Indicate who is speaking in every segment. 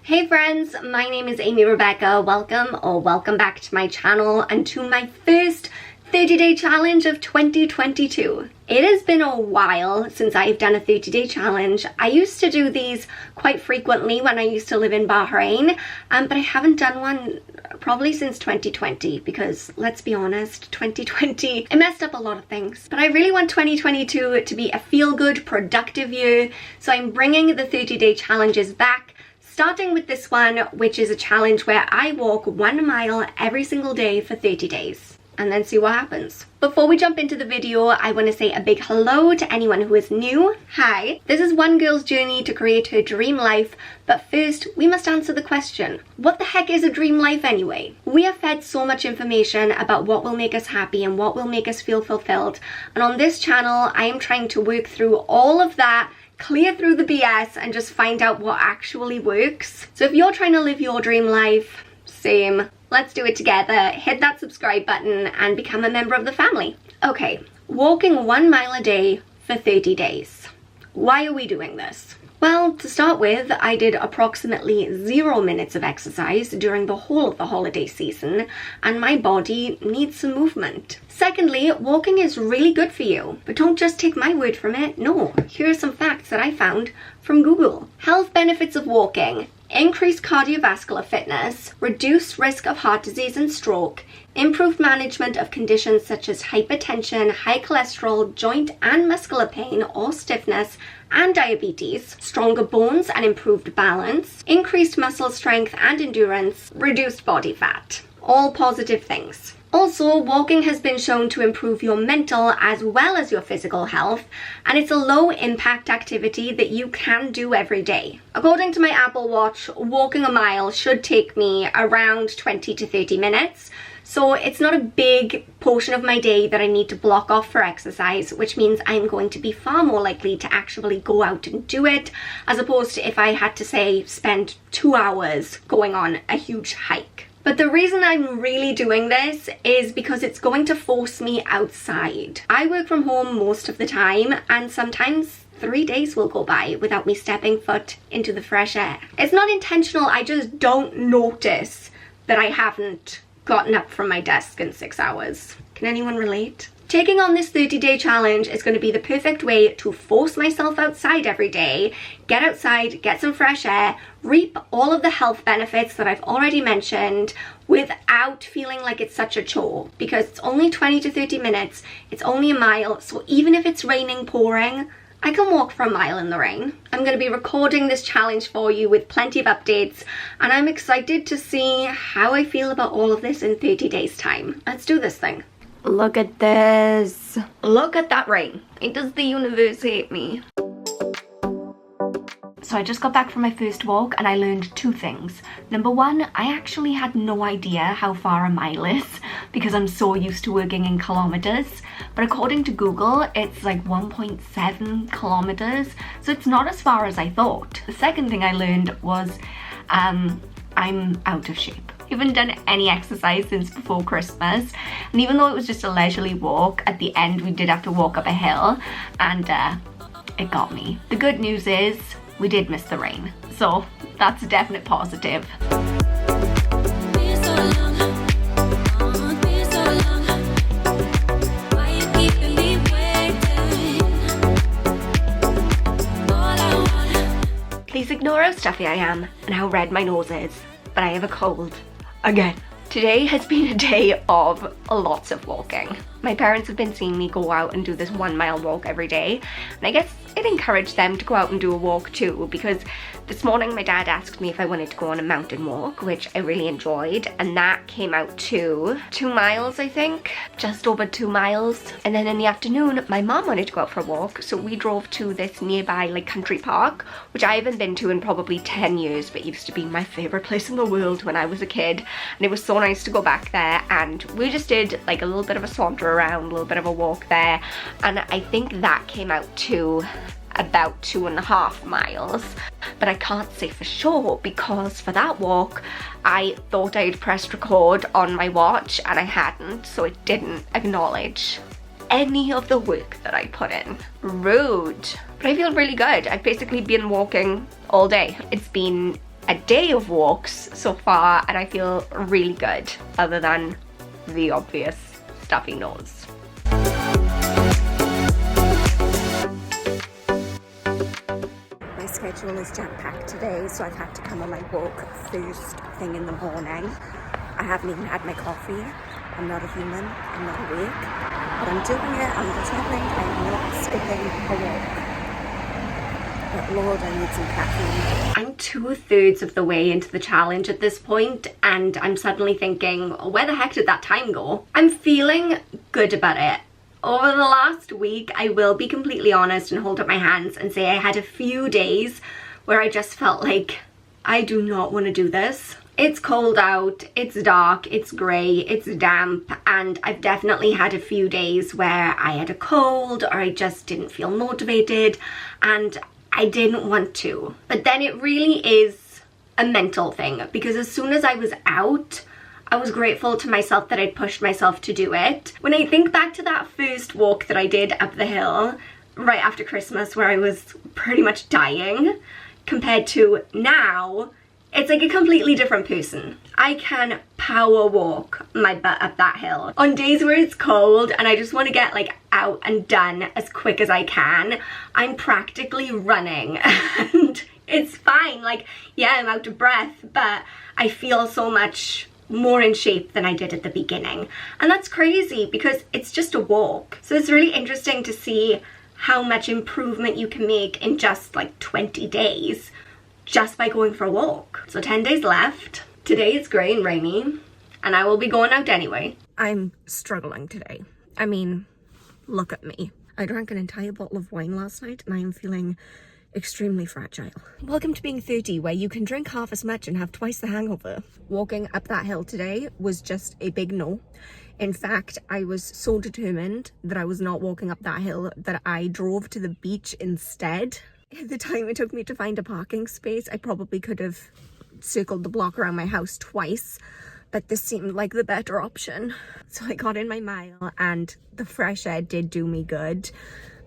Speaker 1: Hey friends, my name is Amy Rebecca. Welcome back to my channel and to my first 30-day challenge of 2022. It has been a while since I've done a 30-day challenge. I used to do these quite frequently when I used to live in Bahrain, but I haven't done one probably since 2020 because, let's be honest, 2020, it messed up a lot of things. But I really want 2022 to be a feel-good, productive year, so I'm bringing the 30-day challenges back. Starting with this one, which is a challenge where I walk 1 mile every single day for 30 days and then see what happens. Before we jump into the video, I want to say a big hello to anyone who is new. Hi, this is one girl's journey to create her dream life, but first we must answer the question, what the heck is a dream life anyway? We are fed so much information about what will make us happy and what will make us feel fulfilled, and on this channel I am trying to work through all of that, clear through the BS and just find out what actually works. So if you're trying to live your dream life, same, let's do it together. Hit that subscribe button and become a member of the family. Okay, walking 1 mile a day for 30 days. Why are we doing this? Well, to start with, I did approximately 0 minutes of exercise during the whole of the holiday season, and my body needs some movement. Secondly, walking is really good for you, but don't just take my word from it. No, here are some facts that I found from Google. Health benefits of walking: increased cardiovascular fitness, reduced risk of heart disease and stroke, improved management of conditions such as hypertension, high cholesterol, joint and muscular pain or stiffness, and diabetes, stronger bones and improved balance, increased muscle strength and endurance, reduced body fat. All positive things. Also, walking has been shown to improve your mental as well as your physical health, and it's a low impact activity that you can do every day. According to my Apple Watch, walking a mile should take me around 20 to 30 minutes. So it's not a big portion of my day that I need to block off for exercise, which means I'm going to be far more likely to actually go out and do it, as opposed to if I had to, say, spend 2 hours going on a huge hike. But the reason I'm really doing this is because it's going to force me outside. I work from home most of the time, and sometimes 3 days will go by without me stepping foot into the fresh air. It's not intentional, I just don't notice that I haven't gotten up from my desk in 6 hours. Can anyone relate? Taking on this 30-day challenge is going to be the perfect way to force myself outside every day, get outside, get some fresh air, reap all of the health benefits that I've already mentioned without feeling like it's such a chore, because it's only 20 to 30 minutes, it's only a mile, so even if it's raining, pouring, I can walk for a mile in the rain. I'm going to be recording this challenge for you with plenty of updates, and I'm excited to see how I feel about all of this in 30 days time. Let's do this thing. Look at this. Look at that rain. Does the universe hate me? So I just got back from my first walk and I learned 2 things. Number 1, I actually had no idea how far a mile is because I'm so used to working in kilometers. But according to Google, it's like 1.7 kilometers. So it's not as far as I thought. The second thing I learned was I'm out of shape. I haven't done any exercise since before Christmas, and even though it was just a leisurely walk, at the end we did have to walk up a hill, and it got me. The good news is we did miss the rain, so that's a definite positive. Please ignore how stuffy I am and how red my nose is, but I have a cold. Again. Today has been a day of lots of walking. My parents have been seeing me go out and do this 1 mile walk every day, and I guess it encouraged them to go out and do a walk too, because this morning my dad asked me if I wanted to go on a mountain walk, which I really enjoyed, and that came out to 2 miles, I think, just over 2 miles. And then in the afternoon my mom wanted to go out for a walk, so we drove to this nearby like country park, which I haven't been to in probably 10 years, but used to be my favorite place in the world when I was a kid, and it was so nice to go back there. And we just did like a little bit of a saunter around, a little bit of a walk there, and I think that came out to about 2.5 miles, but I can't say for sure because for that walk I thought I'd pressed record on my watch and I hadn't, so it didn't acknowledge any of the work that I put in. Rude. But I feel really good. I've basically been walking all day. It's been a day of walks so far, and I feel really good, other than the obvious stuffy nose. My schedule is jam-packed today, so I've had to come on my walk first thing in the morning. I haven't even had my coffee. I'm not a human, I'm not awake, but I'm doing it. I'm determined I'm not skipping a walk. But Lord, I need some caffeine. I'm 2/3 of the way into the challenge at this point, and I'm suddenly thinking, where the heck did that time go? I'm feeling good about it. Over the last week, I will be completely honest and hold up my hands and say I had a few days where I just felt like I do not want to do this. It's cold out, it's dark, it's grey, it's damp, and I've definitely had a few days where I had a cold or I just didn't feel motivated and I didn't want to. But then it really is a mental thing, because as soon as I was out, I was grateful to myself that I'd pushed myself to do it. When I think back to that first walk that I did up the hill right after Christmas, where I was pretty much dying, compared to now, it's like a completely different person. I can power walk my butt up that hill. On days where it's cold and I just want to get like out and done as quick as I can, I'm practically running and it's fine. Like, yeah, I'm out of breath, but I feel so much more in shape than I did at the beginning. And that's crazy because it's just a walk. So it's really interesting to see how much improvement you can make in just like 20 days. Just by going for a walk. So 10 days left. Today it's grey and rainy, and I will be going out anyway. I'm struggling today. I mean, look at me. I drank an entire bottle of wine last night and I am feeling extremely fragile. Welcome to being 30, where you can drink half as much and have twice the hangover. Walking up that hill today was just a big no. In fact, I was so determined that I was not walking up that hill that I drove to the beach instead. At the time it took me to find a parking space, I probably could have circled the block around my house twice, but this seemed like the better option. So I got in my mile and the fresh air did do me good,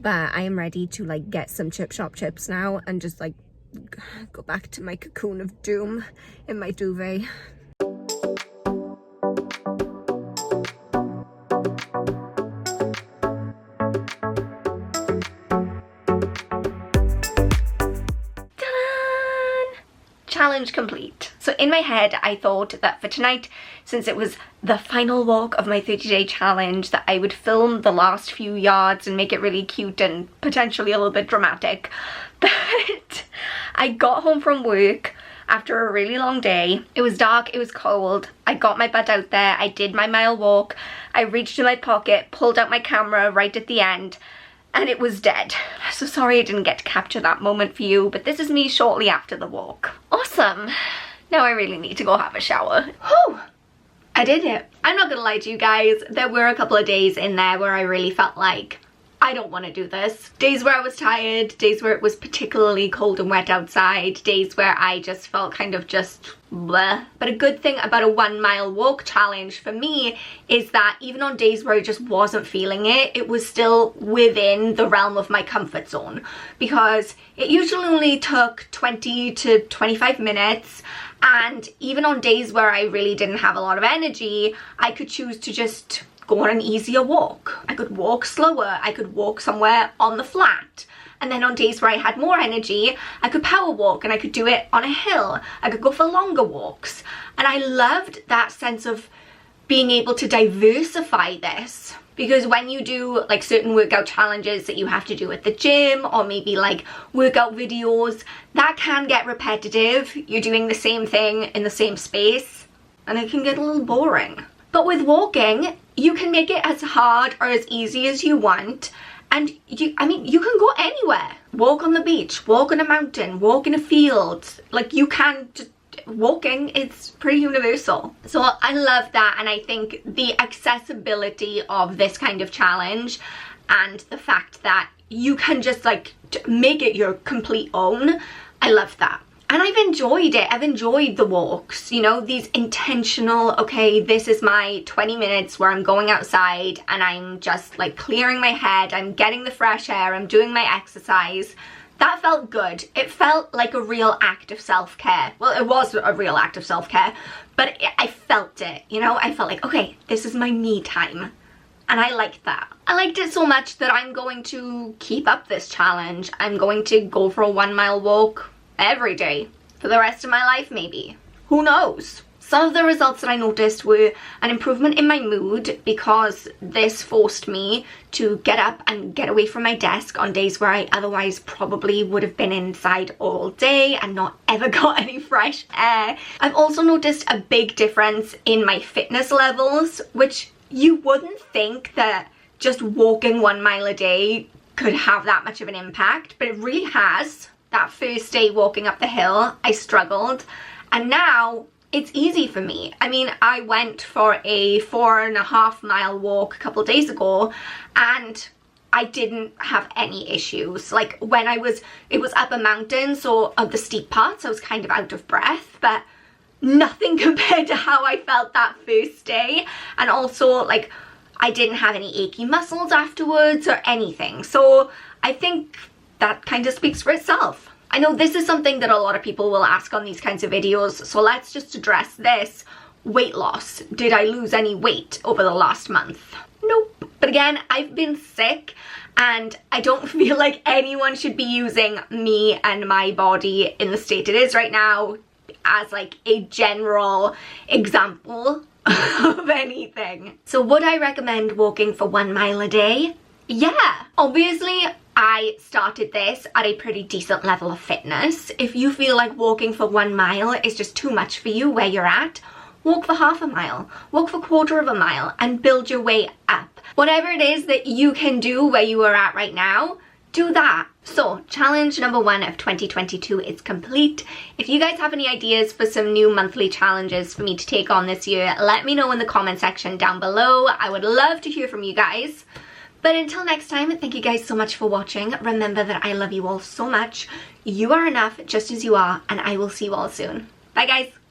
Speaker 1: but I am ready to like get some chip shop chips now and just like go back to my cocoon of doom in my duvet. Challenge complete. So in my head I thought that for tonight, since it was the final walk of my 30-day challenge, that I would film the last few yards and make it really cute and potentially a little bit dramatic. But I got home from work after a really long day. It was dark, it was cold. I got my butt out there, I did my mile walk, I reached in my pocket, pulled out my camera right at the end, and it was dead. So sorry I didn't get to capture that moment for you, but this is me shortly after the walk. Awesome. Now I really need to go have a shower. Whew. I did it. I'm not gonna lie to you guys, there were a couple of days in there where I really felt like I don't want to do this. Days where I was tired, days where it was particularly cold and wet outside, days where I just felt kind of just bleh. But a good thing about a 1 mile walk challenge for me is that even on days where I just wasn't feeling it, it was still within the realm of my comfort zone, because it usually only took 20 to 25 minutes. And even on days where I really didn't have a lot of energy, I could choose to just go on an easier walk. I could walk slower, I could walk somewhere on the flat. And then on days where I had more energy, I could power walk and I could do it on a hill. I could go for longer walks. And I loved that sense of being able to diversify this. Because when you do like certain workout challenges that you have to do at the gym, or maybe like workout videos, that can get repetitive. You're doing the same thing in the same space and it can get a little boring. But with walking, you can make it as hard or as easy as you want. And you can go anywhere. Walk on the beach, walk on a mountain, walk in a field. Like you can just, walking is pretty universal. So I love that, and I think the accessibility of this kind of challenge and the fact that you can just like make it your complete own, I love that. And I've enjoyed it. I've enjoyed the walks, you know, these intentional, okay, this is my 20 minutes where I'm going outside and I'm just like clearing my head, I'm getting the fresh air, I'm doing my exercise. that felt good. It felt like a real act of self-care. Well, it was a real act of self-care, but I felt it, you know? I felt like, okay, this is my me time. And I liked that. I liked it so much that I'm going to keep up this challenge. I'm going to go for a 1 mile walk every day for the rest of my life, maybe. Who knows? Some of the results that I noticed were an improvement in my mood, because this forced me to get up and get away from my desk on days where I otherwise probably would have been inside all day and not ever got any fresh air. I've also noticed a big difference in my fitness levels, which you wouldn't think that just walking 1 mile a day could have that much of an impact, but it really has. That first day walking up the hill, I struggled, and now it's easy for me. I mean, I went for a 4.5 mile walk a couple days ago, and I didn't have any issues. Like, when it was up a mountain, so of the steep parts, I was kind of out of breath, but nothing compared to how I felt that first day. And also, like, I didn't have any achy muscles afterwards or anything. So I think that kind of speaks for itself. I know this is something that a lot of people will ask on these kinds of videos, so let's just address this. Weight loss. Did I lose any weight over the last month? Nope. But again, I've been sick, and I don't feel like anyone should be using me and my body in the state it is right now as like a general example of anything. So would I recommend walking for 1 mile a day? Yeah. Obviously, I started this at a pretty decent level of fitness. If you feel like walking for 1 mile is just too much for you where you're at, walk for half a mile, walk for 1/4 of a mile, and build your way up. Whatever it is that you can do where you are at right now, do that. So challenge number 1 of 2022 is complete. If you guys have any ideas for some new monthly challenges for me to take on this year, let me know in the comment section down below. I would love to hear from you guys. But until next time, thank you guys so much for watching. Remember that I love you all so much. You are enough just as you are, and I will see you all soon. Bye guys.